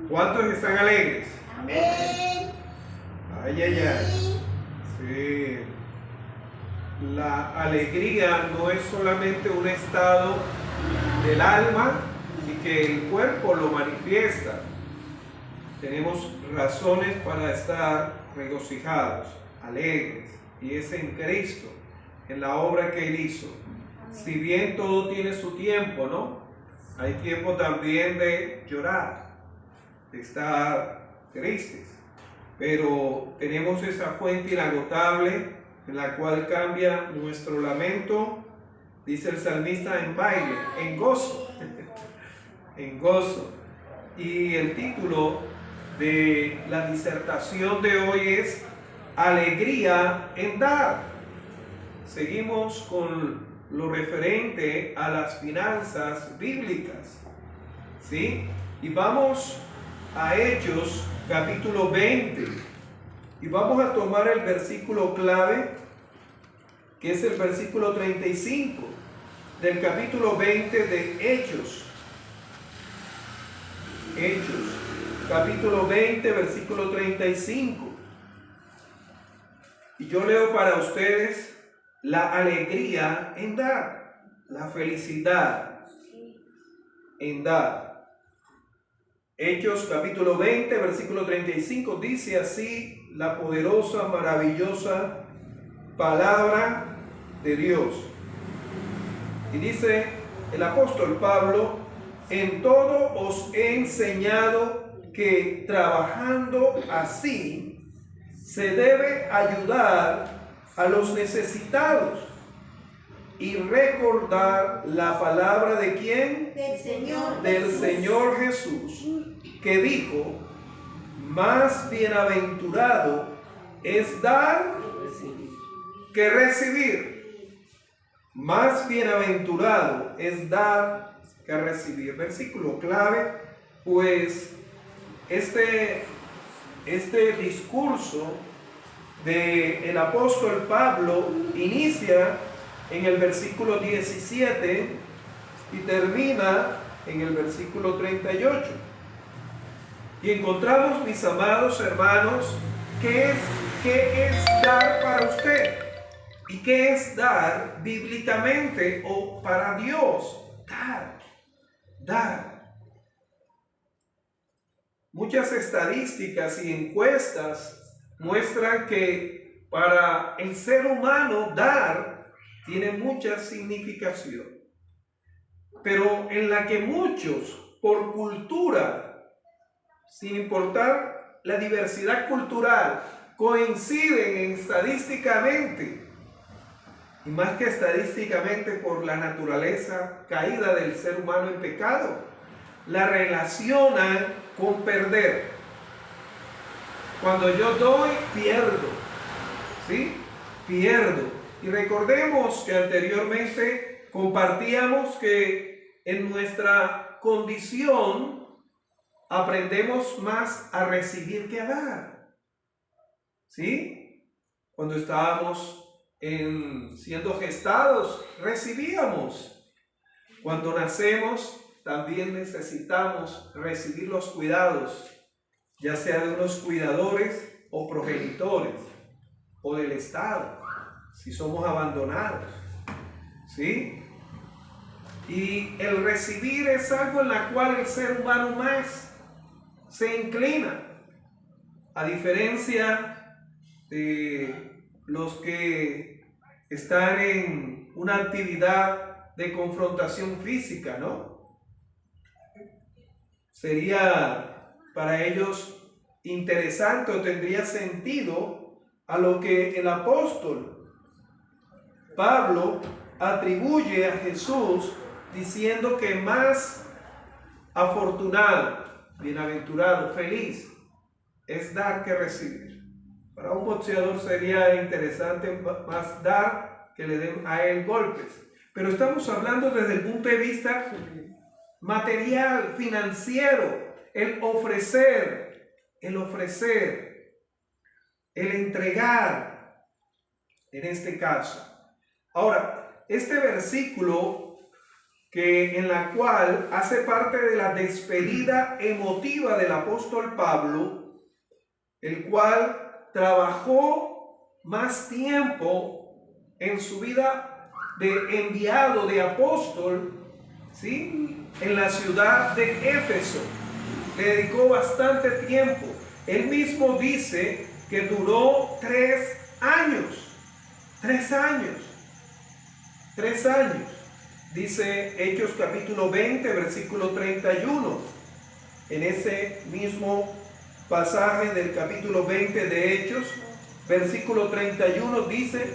¿Cuántos están alegres? Amén. Ay, ay, ay. Sí. La alegría no es solamente un estado del alma y que el cuerpo lo manifiesta. Tenemos razones para estar regocijados, alegres, y es en Cristo, en la obra que Él hizo. Si bien todo tiene su tiempo, ¿no? Hay tiempo también de llorar, de estar tristes, pero tenemos esa fuente inagotable en la cual cambia nuestro lamento, dice el salmista, en baile, en gozo, en gozo. Y el título de la disertación de hoy es Alegría en dar. Seguimos con lo referente a las finanzas bíblicas, ¿sí? Y vamos a Hechos capítulo 20 y vamos a tomar el versículo clave, que es el versículo 35 del capítulo 20 de Hechos. Hechos capítulo 20, versículo 35. Y yo leo para ustedes la alegría en dar, la felicidad en dar. Hechos capítulo 20, versículo 35 dice así la poderosa, maravillosa palabra de Dios. Y dice el apóstol Pablo: en todo os he enseñado que trabajando así se debe ayudar a los necesitados y recordar la palabra de ¿quién? Del Señor Jesús, que dijo: más bienaventurado es dar que recibir. Más bienaventurado es dar que recibir. Versículo clave, pues este discurso del apóstol Pablo inicia en el versículo 17 y termina en el versículo 38. Y encontramos, mis amados hermanos, ¿qué es dar para usted? ¿Y qué es dar bíblicamente o para Dios? Dar. Muchas estadísticas y encuestas muestran que para el ser humano dar tiene mucha significación, pero en la que muchos, por cultura, sin importar la diversidad cultural, coinciden estadísticamente, y más que estadísticamente por la naturaleza caída del ser humano en pecado, la relacionan con perder. Cuando yo doy, pierdo, ¿sí? Pierdo. Y recordemos que anteriormente compartíamos que en nuestra condición aprendemos más a recibir que a dar, ¿sí? Cuando estábamos siendo gestados, recibíamos. Cuando nacemos, también necesitamos recibir los cuidados, ya sea de unos cuidadores o progenitores, o del Estado, si somos abandonados, ¿sí? Y el recibir es algo en la cual el ser humano más se inclina, a diferencia de los que están en una actividad de confrontación física, ¿no? Sería para ellos interesante o tendría sentido a lo que el apóstol Pablo atribuye a Jesús, diciendo que más afortunado, bienaventurado, feliz es dar que recibir. Para un boxeador sería interesante más dar que le den a él golpes, pero estamos hablando desde el punto de vista material, financiero, el ofrecer, el entregar, en este caso. Ahora, este versículo en la cual hace parte de la despedida emotiva del apóstol Pablo, el cual trabajó más tiempo en su vida de enviado, de apóstol, ¿sí?, en la ciudad de Éfeso. Le dedicó bastante tiempo. Él mismo dice que duró 3 años. 3 años. 3 años. Dice Hechos capítulo 20, versículo 31. En ese mismo pasaje del capítulo 20 de Hechos, versículo 31, dice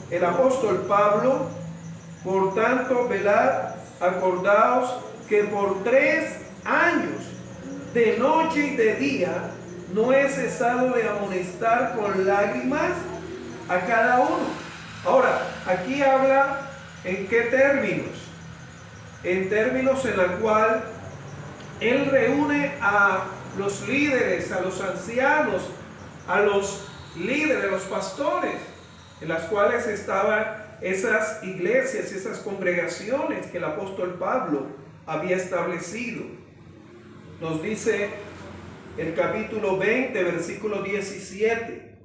el apóstol Pablo: por tanto, velad, acordaos que por 3 años, de noche y de día, no he cesado de amonestar con lágrimas a cada uno. Ahora, aquí habla en qué términos. En términos en la cual él reúne a los líderes, a los ancianos, a los líderes, a los pastores, en las cuales estaban esas iglesias, esas congregaciones que el apóstol Pablo había establecido. Nos dice el capítulo 20, versículo 17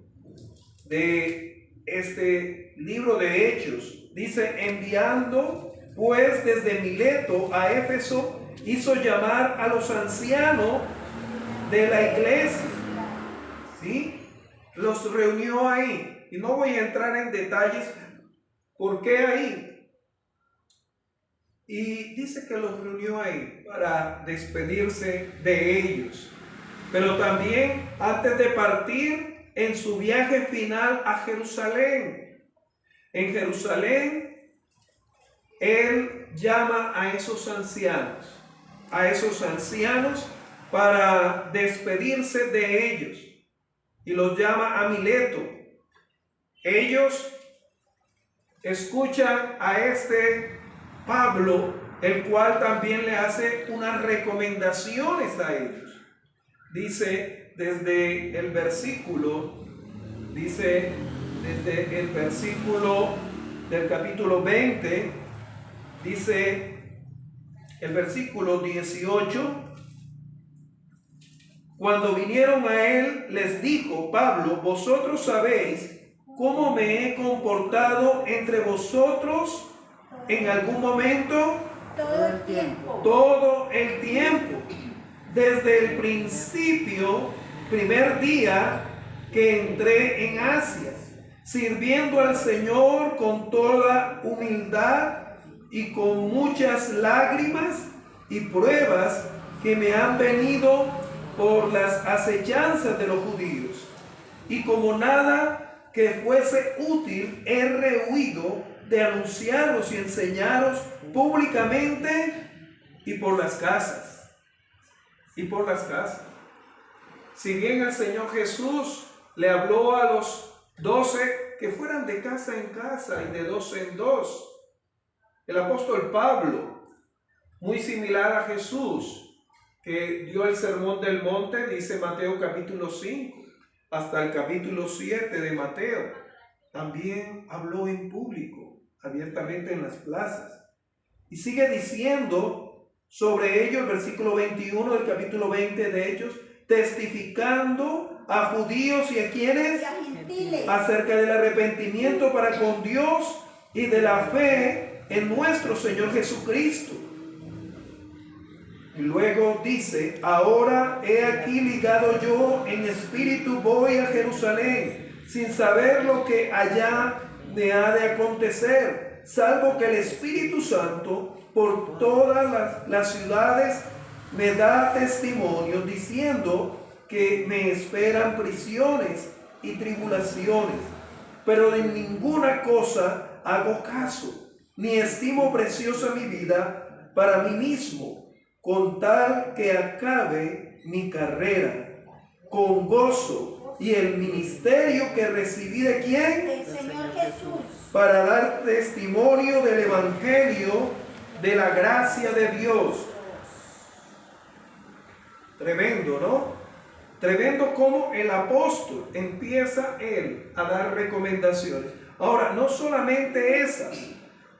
de este libro de Hechos. Dice: enviando pues desde Mileto a Éfeso, hizo llamar a los ancianos de la iglesia. ¿Sí? Los reunió ahí. Y no voy a entrar en detalles por qué ahí. Y dice que los reunió ahí para despedirse de ellos. Pero también antes de partir en su viaje final a Jerusalén. En Jerusalén, él llama a esos ancianos para despedirse de ellos. Y los llama a Mileto. Ellos escuchan a este Pablo, el cual también le hace unas recomendaciones a ellos. Dice desde el versículo del capítulo 20, dice el versículo 18: cuando vinieron a él, les dijo Pablo: vosotros sabéis cómo me he comportado entre vosotros en algún momento. Todo el tiempo. Todo el tiempo. Desde el primer día que entré en Asia, sirviendo al Señor con toda humildad y con muchas lágrimas y pruebas que me han venido por las acechanzas de los judíos. Y como nada que fuese útil, he rehuido de anunciaros y enseñaros públicamente y por las casas. Si bien el Señor Jesús le habló a los 12 que fueran de casa en casa y de 2 en 2, el apóstol Pablo, muy similar a Jesús, que dio el sermón del monte, dice Mateo capítulo 5 hasta el capítulo 7 de Mateo, también habló en público, abiertamente en las plazas. Y sigue diciendo sobre ello el versículo 21 del capítulo 20 de Hechos: testificando a judíos y a quienes, acerca del arrepentimiento para con Dios y de la fe en nuestro Señor Jesucristo. Y luego dice: ahora he aquí ligado yo en espíritu, voy a Jerusalén, sin saber lo que allá me ha de acontecer, salvo que el Espíritu Santo por todas las ciudades me da testimonio, diciendo que me esperan prisiones y tribulaciones. Pero de ninguna cosa hago caso, ni estimo preciosa mi vida para mí mismo, con tal que acabe mi carrera con gozo y el ministerio que recibí de ¿quién? Del Señor Jesús. Para dar testimonio del evangelio de la gracia de Dios. Tremendo, ¿no? Tremendo cómo el apóstol empieza él a dar recomendaciones. Ahora, no solamente esas,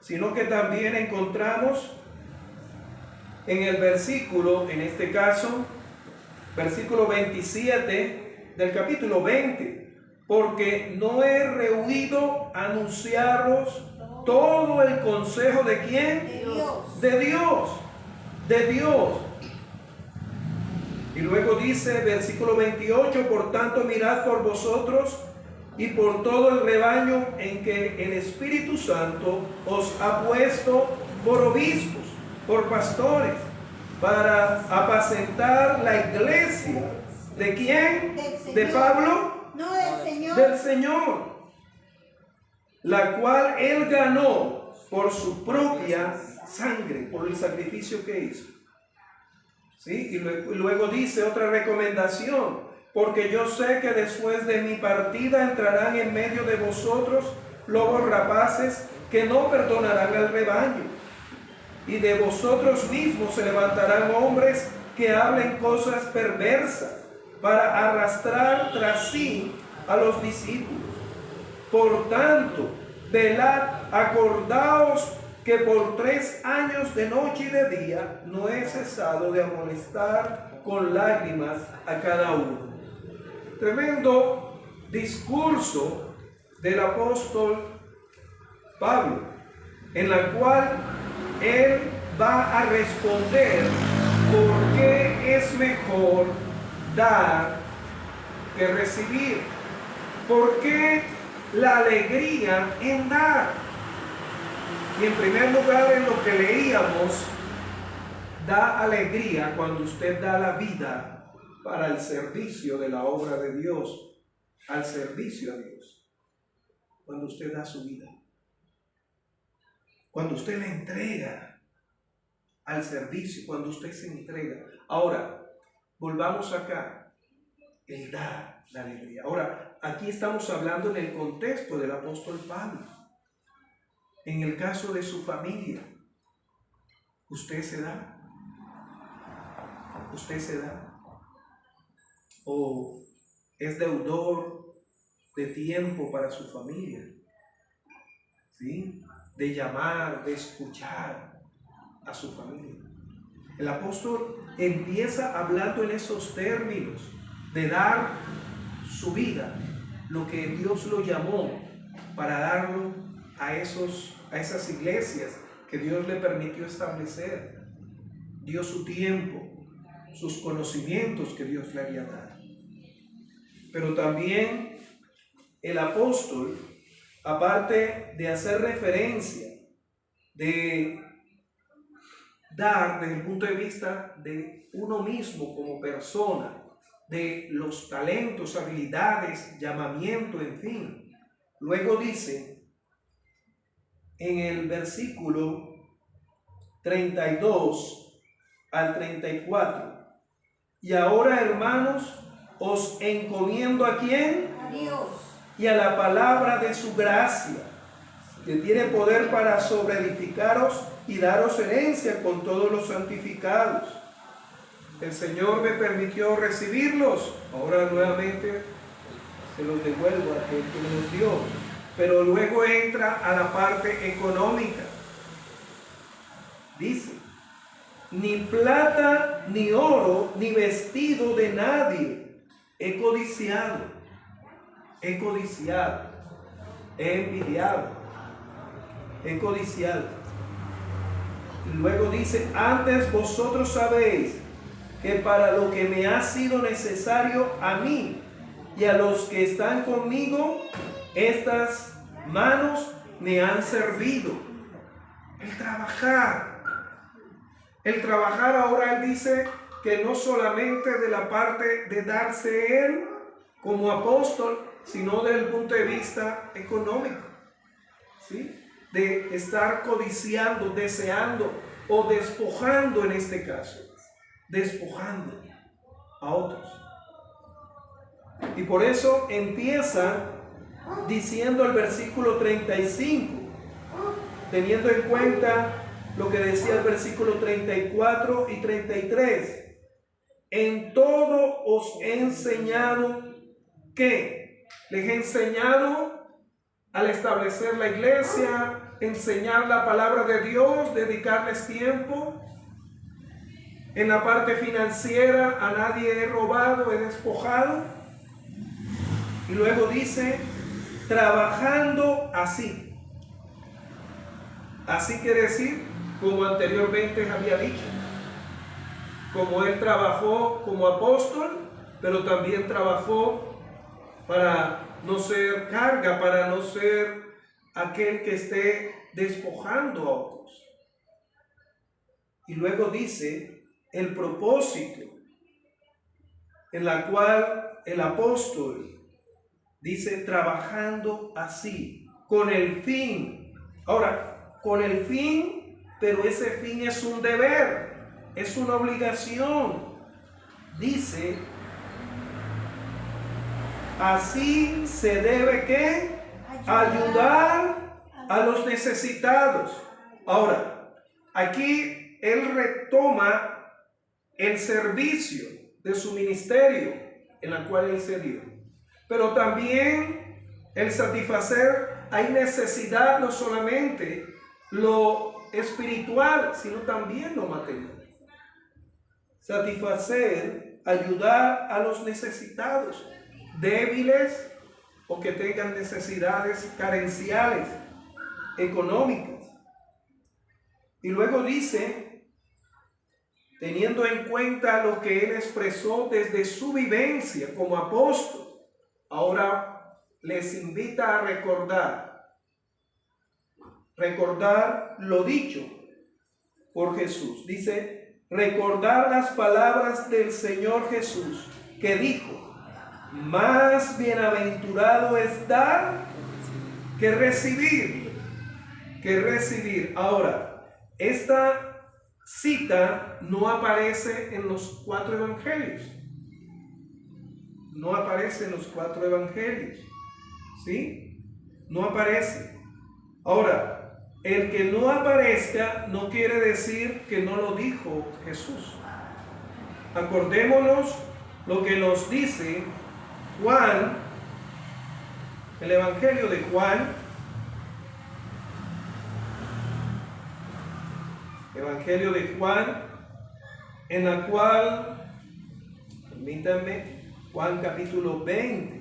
sino que también encontramos en el versículo, en este caso, versículo 27 del capítulo 20, porque no he rehuido anunciaros todo el consejo de ¿quién? De Dios. De Dios, de Dios. Y luego dice, versículo 28, por tanto mirad por vosotros y por todo el rebaño en que el Espíritu Santo os ha puesto por obispos, por pastores, para apacentar la iglesia. ¿De quién? ¿De Pablo? No, del Señor. Del Señor, la cual Él ganó por su propia sangre, por el sacrificio que hizo. ¿Sí? Y luego dice otra recomendación, porque yo sé que después de mi partida entrarán en medio de vosotros lobos rapaces que no perdonarán al rebaño. Y de vosotros mismos se levantarán hombres que hablen cosas perversas para arrastrar tras sí a los discípulos. Por tanto, velad, acordaos que por 3 años de noche y de día no he cesado de amonestar con lágrimas a cada uno. Tremendo discurso del apóstol Pablo, en la cual él va a responder por qué es mejor dar que recibir. ¿Por qué la alegría en dar? Y en primer lugar, en lo que leíamos, da alegría cuando usted da la vida para el servicio de la obra de Dios, al servicio a Dios. Cuando usted da su vida, cuando usted la entrega al servicio, cuando usted se entrega. Ahora, volvamos acá, el dar la alegría. Ahora, aquí estamos hablando en el contexto del apóstol Pablo. En el caso de su familia, ¿usted se da? ¿Usted se da? ¿O es deudor de tiempo para su familia? ¿Sí? De llamar, de escuchar a su familia. El apóstol empieza hablando en esos términos de dar su vida, lo que Dios lo llamó para darlo a esas iglesias que Dios le permitió establecer. Dio su tiempo, sus conocimientos que Dios le había dado. Pero también el apóstol, aparte de hacer referencia, de dar desde el punto de vista de uno mismo como persona, de los talentos, habilidades, llamamiento, en fin. Luego dice en el versículo 32 al 34, y ahora, hermanos, os encomiendo ¿a quién? A Dios. Y a la palabra de su gracia, que tiene poder para sobreedificaros y daros herencia con todos los santificados. El Señor me permitió recibirlos, ahora nuevamente se los devuelvo a aquel que me los dio. Pero luego entra a la parte económica. Dice, ni plata, ni oro, ni vestido de nadie he codiciado, he envidiado, he codiciado. Y luego dice, antes vosotros sabéis que para lo que me ha sido necesario a mí y a los que están conmigo, estas manos me han servido. El trabajar ahora él dice que no solamente de la parte de darse él como apóstol, sino desde el punto de vista económico, ¿sí? De estar codiciando, deseando o despojando en este caso, despojando a otros. Y por eso empieza diciendo el versículo 35, teniendo en cuenta lo que decía el versículo 34 y 33. En todo os he enseñado que les he enseñado al establecer la iglesia, enseñar la palabra de Dios, dedicarles tiempo. En la parte financiera, a nadie he robado, he despojado. Y luego dice, trabajando así. Así quiere decir, como anteriormente había dicho, como él trabajó como apóstol, pero también trabajó para no ser carga, para no ser aquel que esté despojando a otros. Y luego dice el propósito en la cual el apóstol dice trabajando así, con el fin. Ahora, con el fin, pero ese fin es un deber, es una obligación. Dice, así se debe ¿qué? Ayudar a los necesitados. Ahora, aquí él retoma el servicio de su ministerio en la cual él se dio. Pero también el satisfacer, hay necesidad no solamente lo espiritual, sino también lo material. Satisfacer, ayudar a los necesitados, débiles o que tengan necesidades carenciales, económicas. Y luego dice, teniendo en cuenta lo que él expresó desde su vivencia como apóstol, ahora les invita a recordar lo dicho por Jesús. Dice, recordar las palabras del Señor Jesús, que dijo, más bienaventurado es dar que recibir. Ahora, esta cita no aparece en los 4 evangelios. No aparece en los 4 evangelios. ¿Sí? No aparece. Ahora, el que no aparezca no quiere decir que no lo dijo Jesús. Acordémonos lo que nos dice Juan, el Evangelio de Juan. Evangelio de Juan, en la cual, permítanme, Juan capítulo 20.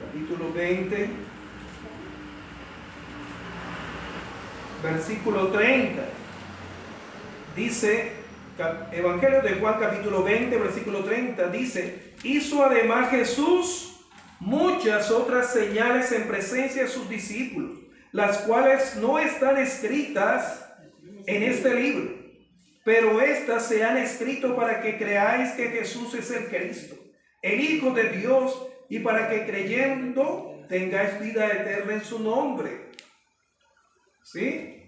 Capítulo 20, versículo 30. Dice, Evangelio de Juan capítulo 20, versículo 30, dice, hizo además Jesús muchas otras señales en presencia de sus discípulos, las cuales no están escritas en este libro, pero estas se han escrito para que creáis que Jesús es el Cristo, el Hijo de Dios, y para que creyendo tengáis vida eterna en su nombre. ¿Sí?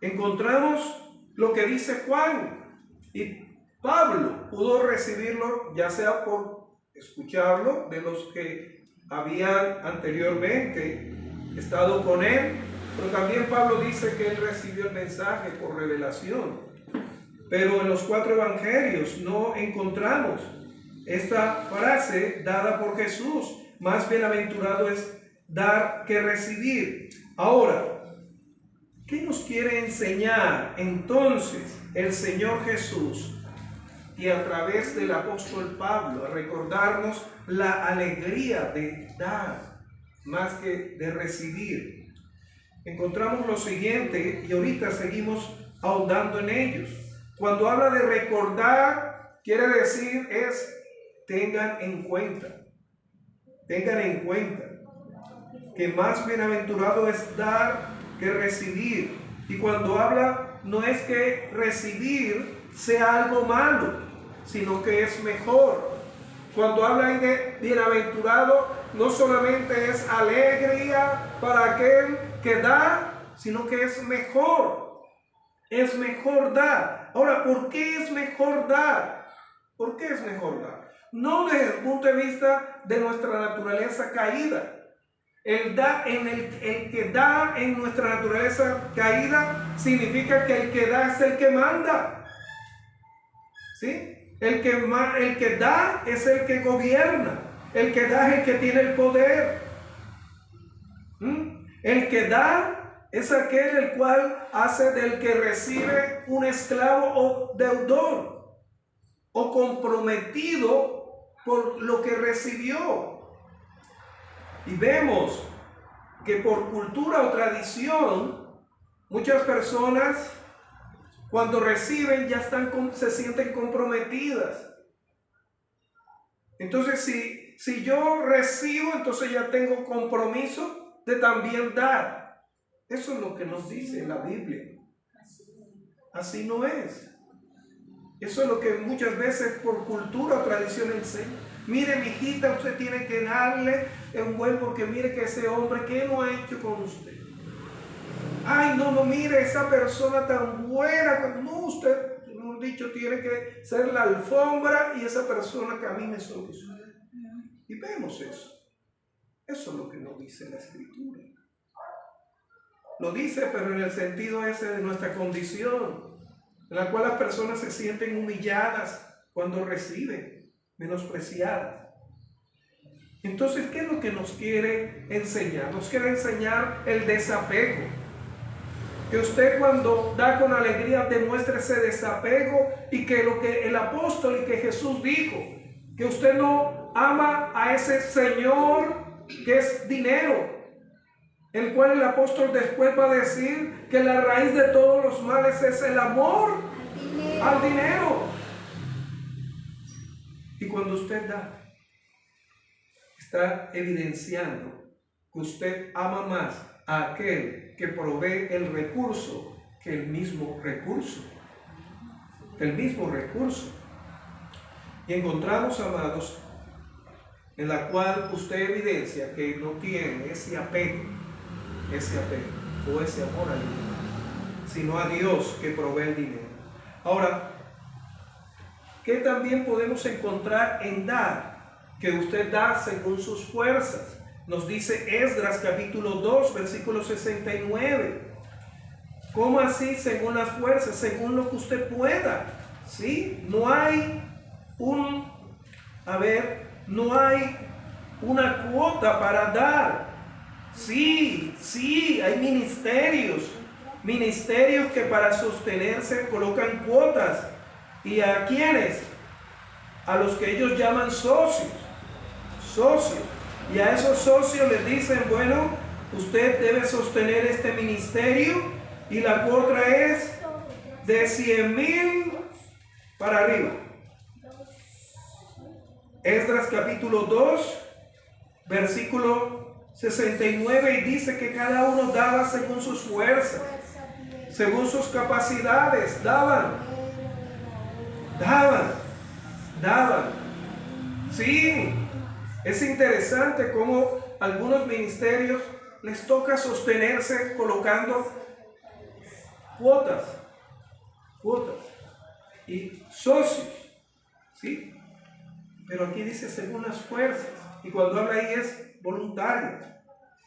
Encontramos lo que dice Juan, y Pablo pudo recibirlo ya sea por escucharlo de los que habían anteriormente estado con él, pero también Pablo dice que él recibió el mensaje por revelación. Pero en los 4 evangelios no encontramos esta frase dada por Jesús, más bienaventurado es dar que recibir. Ahora, ¿qué nos quiere enseñar entonces el Señor Jesús y a través del apóstol Pablo a recordarnos la alegría de dar más que de recibir? Encontramos lo siguiente y ahorita seguimos ahondando en ellos. Cuando habla de recordar, quiere decir tengan en cuenta que más bienaventurado es dar que recibir. Y cuando habla, no es que recibir sea algo malo, sino que es mejor. Cuando habla de bienaventurado, no solamente es alegría para aquel que da, sino que es mejor. Es mejor dar. Ahora, ¿por qué es mejor dar? ¿Por qué es mejor dar? No desde el punto de vista de nuestra naturaleza caída. El que da en nuestra naturaleza caída significa que el que da es el que manda. ¿Sí? El que da es el que gobierna. El que da es el que tiene el poder. El que da es aquel el cual hace del que recibe un esclavo o deudor o comprometido por lo que recibió. Y vemos que por cultura o tradición, muchas personas cuando reciben ya se sienten comprometidas. Entonces si yo recibo, entonces ya tengo compromiso de también dar. Eso es lo que nos dice la Biblia. Así no es. Eso es lo que muchas veces por cultura o tradición enseña. Mire, mijita, usted tiene que darle un buen, porque mire que ese hombre, ¿qué no ha hecho con usted? Ay, no, mire, esa persona tan buena. No, usted, hemos dicho, tiene que ser la alfombra y esa persona camine sobre usted. Y vemos eso. Eso es lo que nos dice la Escritura. Lo dice, pero en el sentido ese de nuestra condición, en la cual las personas se sienten humilladas cuando reciben, menospreciadas. Entonces, ¿qué es lo que nos quiere enseñar? Nos quiere enseñar el desapego. Que usted cuando da con alegría demuestre ese desapego, y que lo que el apóstol y que Jesús dijo, que usted no ama a ese señor que es dinero, el cual el apóstol después va a decir que la raíz de todos los males es el amor al dinero. Y cuando usted da, está evidenciando que usted ama más a aquel que provee el recurso que el mismo recurso. Y encontramos, amados, en la cual usted evidencia que no tiene ese apego o ese amor al dinero, sino a Dios que provee el dinero. Ahora, ¿qué también podemos encontrar en dar? Que usted da según sus fuerzas. Nos dice Esdras capítulo 2, versículo 69. ¿Cómo así? Según las fuerzas, según lo que usted pueda. ¿Sí? No hay una cuota para dar. Sí, hay ministerios que para sostenerse colocan cuotas. ¿Y a quiénes? A los que ellos llaman socios. Y a esos socios les dicen, bueno, usted debe sostener este ministerio y la cuota es de 100,000 para arriba. Esdras capítulo 2, versículo 69, y dice que cada uno daba según sus fuerzas, según sus capacidades, daban. Sí, es interesante cómo algunos ministerios les toca sostenerse colocando cuotas y socios, ¿sí? Pero aquí dice según las fuerzas, y cuando habla ahí es voluntario.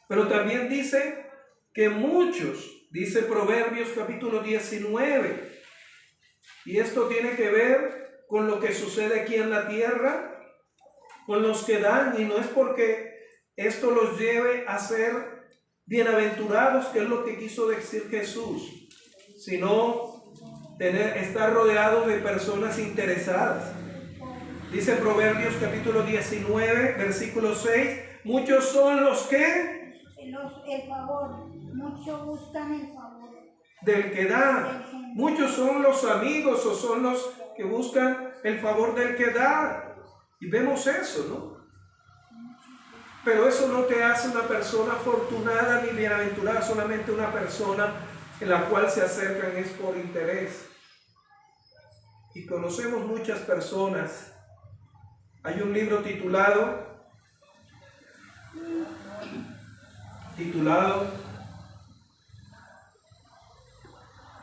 Pero también dice que muchos, dice Proverbios capítulo 19, y esto tiene que ver con lo que sucede aquí en la tierra, con los que dan, y no es porque esto los lleve a ser bienaventurados, que es lo que quiso decir Jesús, sino estar rodeados de personas interesadas. Dice Proverbios capítulo 19, versículo 6, muchos son los que el favor, muchos buscan el favor del que da. Muchos son los amigos o son los que buscan el favor del que da. Y vemos eso, ¿no? Pero eso no te hace una persona afortunada ni bienaventurada, solamente una persona en la cual se acercan es por interés. Y conocemos muchas personas. Hay un libro titulado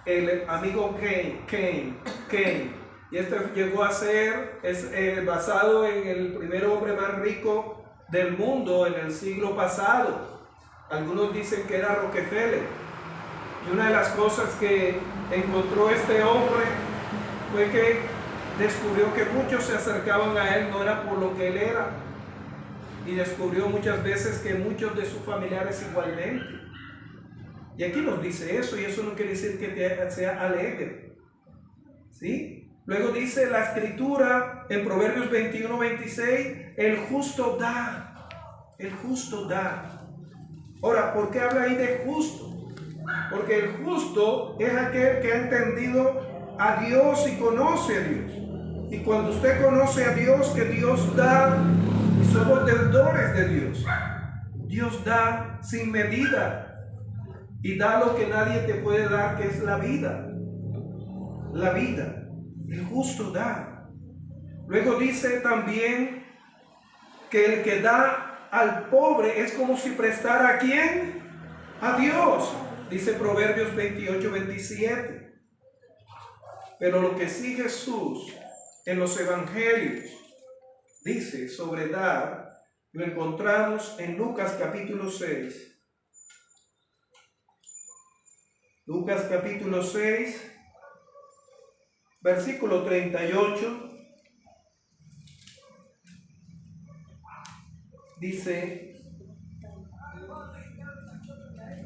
El amigo Kane. Y este llegó a ser, basado en el primer hombre más rico del mundo en el siglo pasado. Algunos dicen que era Rockefeller. Y una de las cosas que encontró este hombre fue que descubrió que muchos se acercaban a él no era por lo que él era, y descubrió muchas veces que muchos de sus familiares igualmente. Y aquí nos dice eso, y eso no quiere decir que sea alegre. ¿Sí? Luego dice la escritura en Proverbios 21-26, el justo da, el justo da. Ahora, ¿por qué habla ahí de justo? Porque el justo es aquel que ha entendido a Dios y conoce a Dios. Y cuando usted conoce a Dios, que Dios da, y somos deudores de Dios, Dios da sin medida y da lo que nadie te puede dar, que es la vida. La vida, el justo da. Luego dice también que el que da al pobre es como si prestara ¿a quién? A Dios. Dice Proverbios 28-27. Pero lo que sí Jesús en los evangelios dice sobre dar, lo encontramos en Lucas capítulo 6. Lucas capítulo 6, versículo 38. Dice,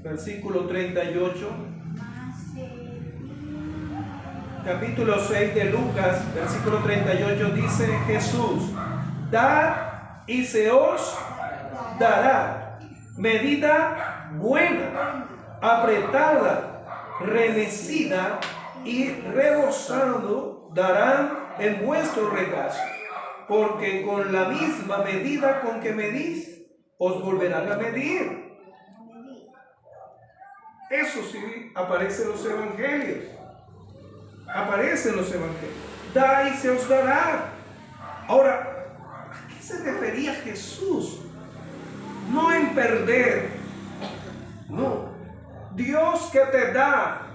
versículo 38, capítulo 6 de Lucas, versículo 38, dice Jesús: dad y se os dará, medida buena, apretada, remecida y rebosando darán en vuestro regazo, porque con la misma medida con que medís, os volverán a medir. Eso sí aparece en los evangelios. Aparece en los evangelios. Da y se os dará. Ahora, ¿a qué se refería Jesús? No en perder. No. Dios que te da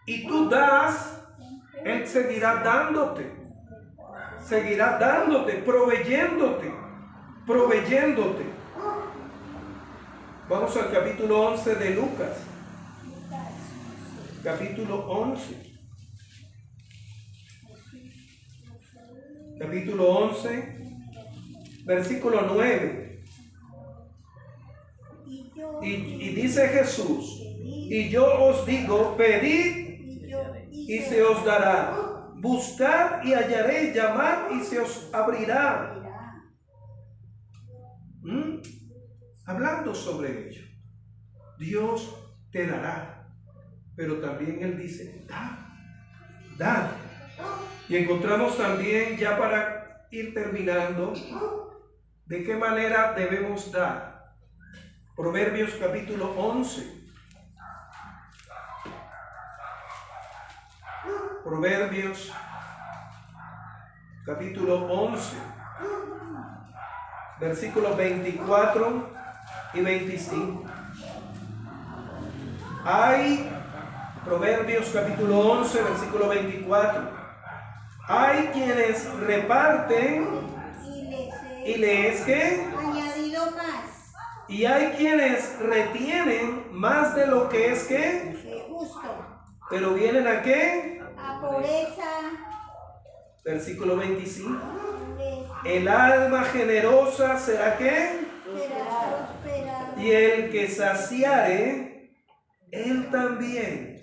y tú das, Él seguirá dándote. Seguirá dándote, proveyéndote. Vamos al capítulo 11 de Lucas. Capítulo 11. Capítulo 11, versículo 9. Y dice Jesús: y yo os digo, pedid y se os dará, buscad y hallaréis, llamad y se os abrirá. Hablando sobre ello, Dios te dará, pero también Él dice, da. Y encontramos también, ya para ir terminando, de qué manera debemos dar. Proverbios capítulo 11. Proverbios capítulo 11, versículos 24 y 25. Hay, Proverbios capítulo 11, versículo 24. Hay quienes reparten y les ¿qué? Añadido más. Y hay quienes retienen más de lo que es ¿qué? Justo. Pero vienen ¿a qué? A pobreza. Versículo 25. El alma generosa será ¿qué? Será prosperada. Y el que saciare, él también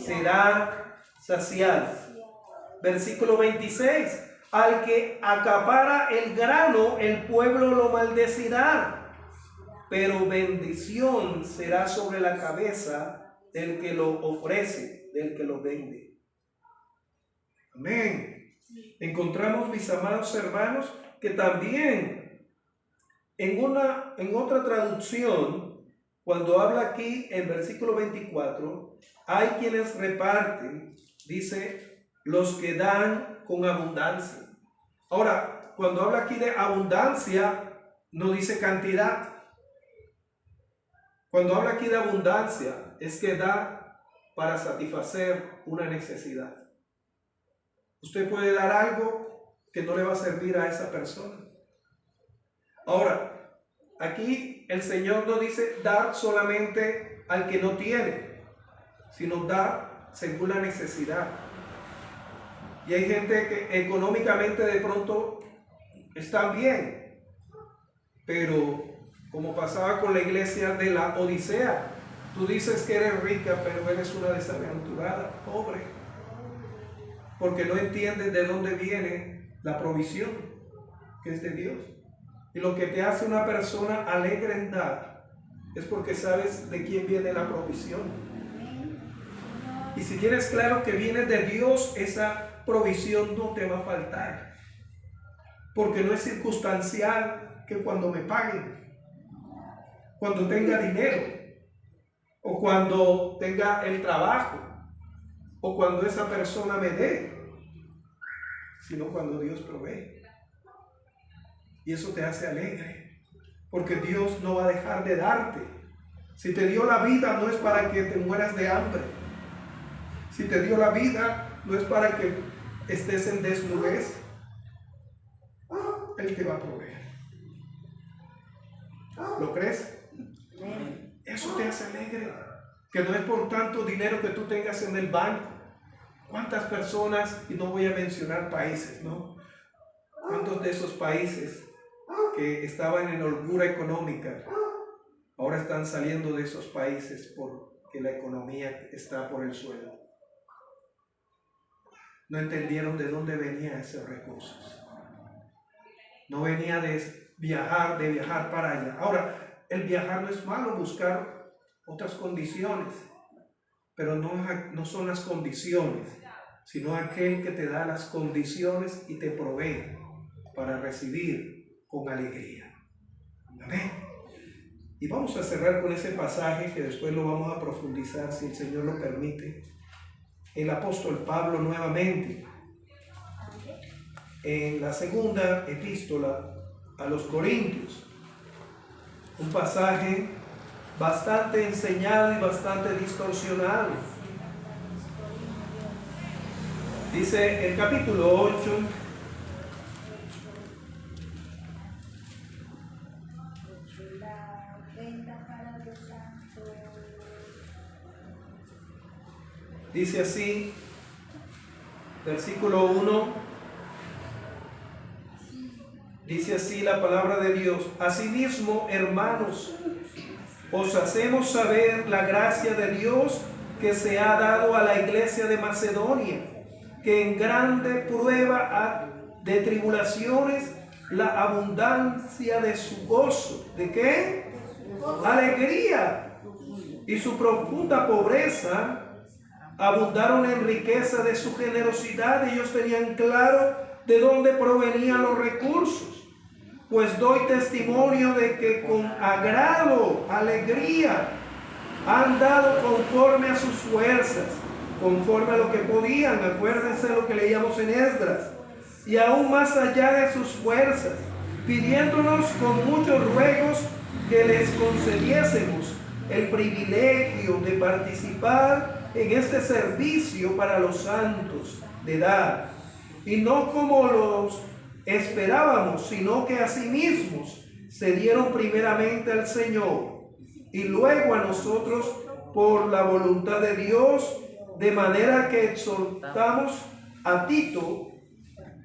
será saciado. Versículo 26. Al que acapara el grano, el pueblo lo maldecirá, pero bendición será sobre la cabeza del que lo ofrece, del que lo vende. Amén. Encontramos, mis amados hermanos, que también en otra traducción, cuando habla aquí en versículo 24, hay quienes reparten, dice, los que dan con abundancia. Ahora, cuando habla aquí de abundancia, no dice cantidad. Cuando habla aquí de abundancia, es que da para satisfacer una necesidad. Usted puede dar algo que no le va a servir a esa persona. Ahora, aquí el Señor no dice dar solamente al que no tiene, sino dar según la necesidad. Y hay gente que económicamente de pronto están bien, Pero como pasaba con la iglesia de la Odisea, tú dices que eres rica, pero eres una desaventurada, pobre, porque no entiendes de dónde viene la provisión, que es de Dios. Y lo que te hace una persona alegre en dar es porque sabes de quién viene la provisión. Y si tienes claro que viene de Dios, esa provisión no te va a faltar, porque no es circunstancial que cuando me paguen, cuando tenga dinero, o cuando tenga el trabajo, o cuando esa persona me dé, sino cuando Dios provee. Y eso te hace alegre, porque Dios no va a dejar de darte. Si te dio la vida, no es para que te mueras de hambre. Si te dio la vida, no es para que estés en desnudez. Él te va a proveer. ¿Lo crees? Eso te hace alegre, que no es por tanto dinero que tú tengas en el banco. ¿Cuántas personas, y no voy a mencionar países, ¿no? ¿Cuántos de esos países que estaban en holgura económica ahora están saliendo de esos países porque la economía está por el suelo? No entendieron de dónde venían esos recursos. No venía de viajar para allá. Ahora, el viajar no es malo, buscar otras condiciones, pero no son las condiciones, sino aquel que te da las condiciones y te provee para recibir con alegría. Amén. Y vamos a cerrar con ese pasaje que después lo vamos a profundizar, si el Señor lo permite. El apóstol Pablo nuevamente, en la segunda epístola a los Corintios, un pasaje bastante enseñado y bastante distorsionado. Dice el capítulo 8, dice así, versículo 1, dice así la palabra de Dios: asimismo, hermanos, os hacemos saber la gracia de Dios que se ha dado a la iglesia de Macedonia, que en grande prueba de tribulaciones la abundancia de su gozo. ¿De qué? Alegría. Y su profunda pobreza abundaron en riqueza de su generosidad. Ellos tenían claro de dónde provenían los recursos. Pues doy testimonio de que con agrado, alegría, han dado conforme a sus fuerzas, conforme a lo que podían. Acuérdense lo que leíamos en Esdras. Y aún más allá de sus fuerzas, pidiéndonos con muchos ruegos que les concediésemos el privilegio de participar en este servicio para los santos, de dar, y no como los esperábamos, sino que a sí mismos se dieron primeramente al Señor y luego a nosotros por la voluntad de Dios, de manera que exhortamos a Tito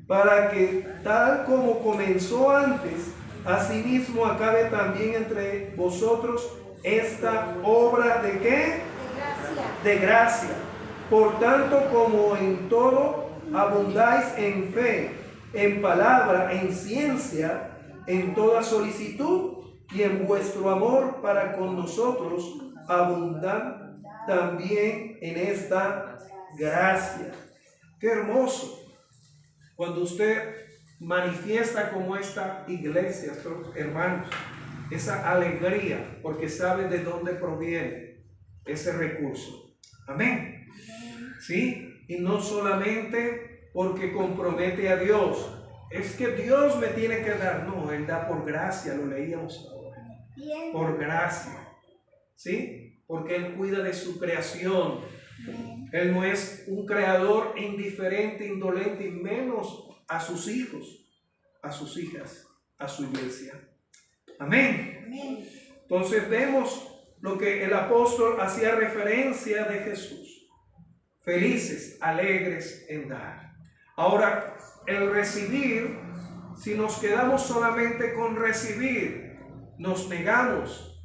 para que tal como comenzó antes, asimismo acabe también entre vosotros esta obra ¿de qué? De gracia. Por tanto, como en todo abundáis en fe, en palabra, en ciencia, en toda solicitud y en vuestro amor para con nosotros, abundan también en esta gracia. Qué hermoso cuando usted manifiesta como esta iglesia, hermanos, esa alegría, porque sabe de dónde proviene ese recurso. Amén. ¿Sí? Y no solamente porque compromete a Dios. Es que Dios me tiene que dar. No, Él da por gracia, lo leíamos ahora. Por gracia. ¿Sí? Porque Él cuida de su creación. Él no es un creador indiferente, indolente, y menos a sus hijos, a sus hijas, a su iglesia. Amén. Entonces vemos lo que el apóstol hacía referencia de Jesús. Felices, alegres en dar. Ahora, el recibir, si nos quedamos solamente con recibir, nos negamos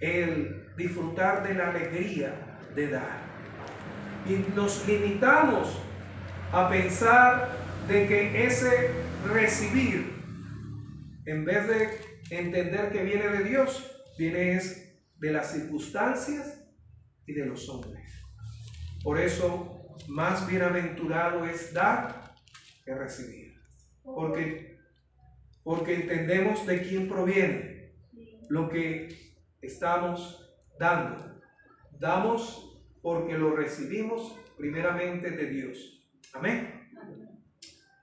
el disfrutar de la alegría de dar. Y nos limitamos a pensar de que ese recibir, en vez de entender que viene de Dios, viene es de las circunstancias y de los hombres. Por eso, más bienaventurado es dar que recibir. Porque entendemos de quién proviene lo que estamos dando. Damos porque lo recibimos primeramente de Dios. Amén.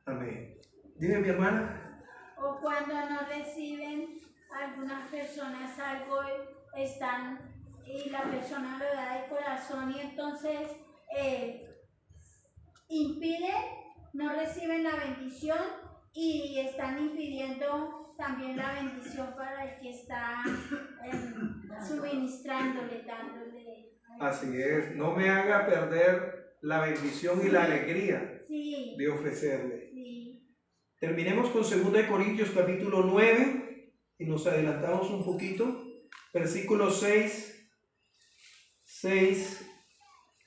Amén. Dime, mi hermana. O cuando no reciben algunas personas algo, y la persona lo da de corazón y entonces impiden, no reciben la bendición y están impidiendo también la bendición para el que está suministrándole, dándole. Así es, no me haga perder la bendición y la alegría de ofrecerle. Sí. Terminemos con 2 Corintios capítulo 9 y nos adelantamos un poquito. Versículo 6.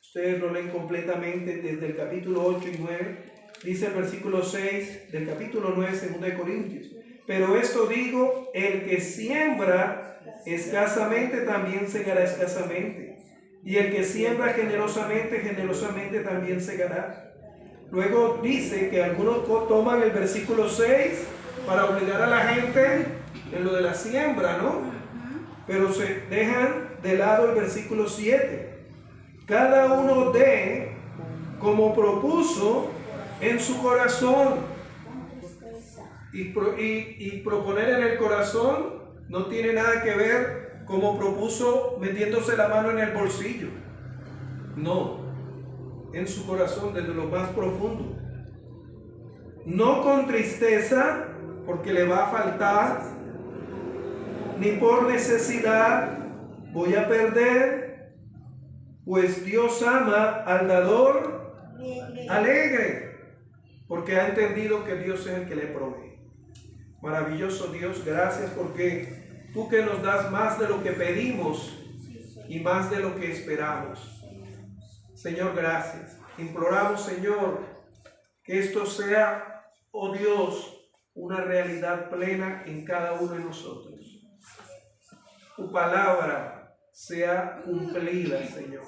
Ustedes lo leen completamente desde el capítulo 8 y 9. Dice el versículo 6 del capítulo 9, 2 Corintios. Pero esto digo, el que siembra escasamente también segará escasamente. Y el que siembra generosamente, generosamente también segará. Luego dice que algunos toman el versículo 6 para obligar a la gente en lo de la siembra, ¿no? Pero se dejan de lado el versículo 7. Cada uno dé como propuso en su corazón. Y proponer en el corazón no tiene nada que ver como propuso metiéndose la mano en el bolsillo. No, en su corazón desde lo más profundo. No con tristeza porque le va a faltar, ni por necesidad voy a perder, pues Dios ama al dador alegre, porque ha entendido que Dios es el que le provee. Maravilloso Dios, gracias porque tú que nos das más de lo que pedimos y más de lo que esperamos. Señor, gracias. Imploramos, Señor, que esto sea, oh Dios, una realidad plena en cada uno de nosotros. Tu palabra sea cumplida, Señor.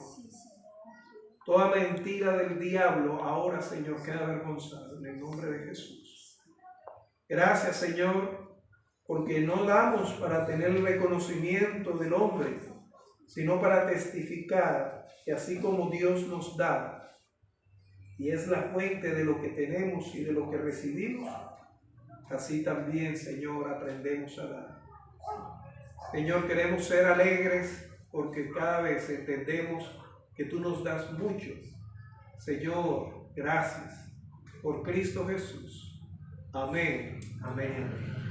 Toda mentira del diablo ahora, Señor, queda avergonzada en el nombre de Jesús. Gracias, Señor, porque no damos para tener el reconocimiento del hombre, sino para testificar que así como Dios nos da, y es la fuente de lo que tenemos y de lo que recibimos, así también, Señor, aprendemos a dar. Señor, queremos ser alegres porque cada vez entendemos que tú nos das mucho. Señor, gracias por Cristo Jesús. Amén, amén, amén.